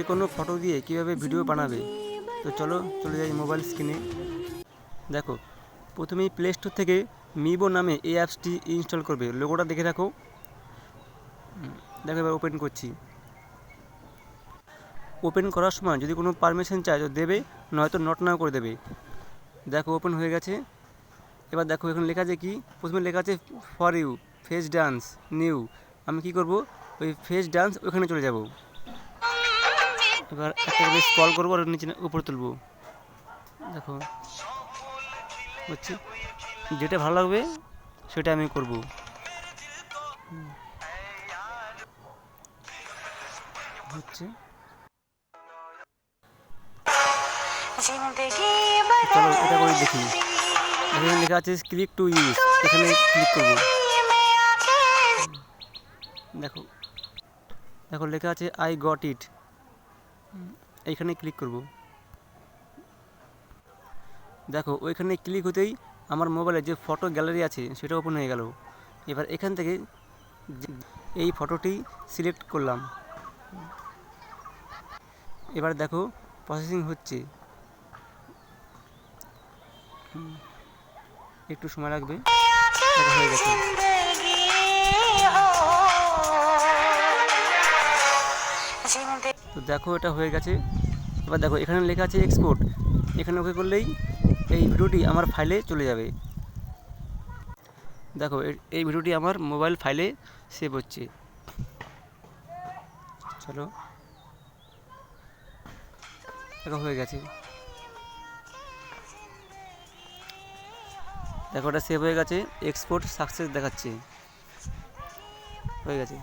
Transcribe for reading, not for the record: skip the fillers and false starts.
কোনো ফটো দিয়ে কীভাবে ভিডিও বানাবে। তো চলে যাই মোবাইল স্ক্রিনে। দেখো প্রথমেই প্লে স্টোর থেকে মিবো নামে এই অ্যাপসটি ইনস্টল করবে, লোগোটা দেখে রাখো। দেখো এবার ওপেন করছি। ওপেন করার সময় যদি কোনো পারমিশন চাই তো দেবে, নয়তো নট নাও করে দেবে। দেখো ওপেন হয়ে গেছে। এবার দেখো এখানে লেখা আছে কি, প্রথমে লেখা আছে for you face dance new. আমি কি করব, ওই ফেস ডান্স ওখানে চলে যাব। এবার একটা করে স্ক্রল করবো আর নিচে উপরে তুলবো। দেখো হচ্ছে, যেটা ভালো লাগবে সেটা আমি করব। হচ্ছে চলো এটা করে দেখি। এখানে লেখা আছে ক্লিক টু ইউজ, এখানে ক্লিক করব। দেখো দেখো লেখা আছে আই গট ইট, এইখানে ক্লিক করব। দেখো ওইখানে ক্লিক হতেই আমার মোবাইলে যে ফটো গ্যালারি আছে সেটা ওপেন হয়ে গেল। এবার এখান থেকে এই ফটোটি সিলেক্ট করলাম। এবার দেখো প্রসেসিং হচ্ছে, একটু সময় লাগবে। এটা হয়ে গেছে। তো দেখো এটা হয়ে গেছে। এবার দেখো এখানে লেখা আছে এক্সপোর্ট, এখানে ওকে করলেই এই ভিডিওটি আমার ফাইলে চলে যাবে। দেখো এই ভিডিওটি আমার মোবাইল ফাইলে সেভ হচ্ছে। চলো দেখো হয়ে গেছে। দেখো ওটা সেভ হয়ে গেছে, এক্সপোর্ট সাকসেস দেখাচ্ছে, হয়ে গেছে।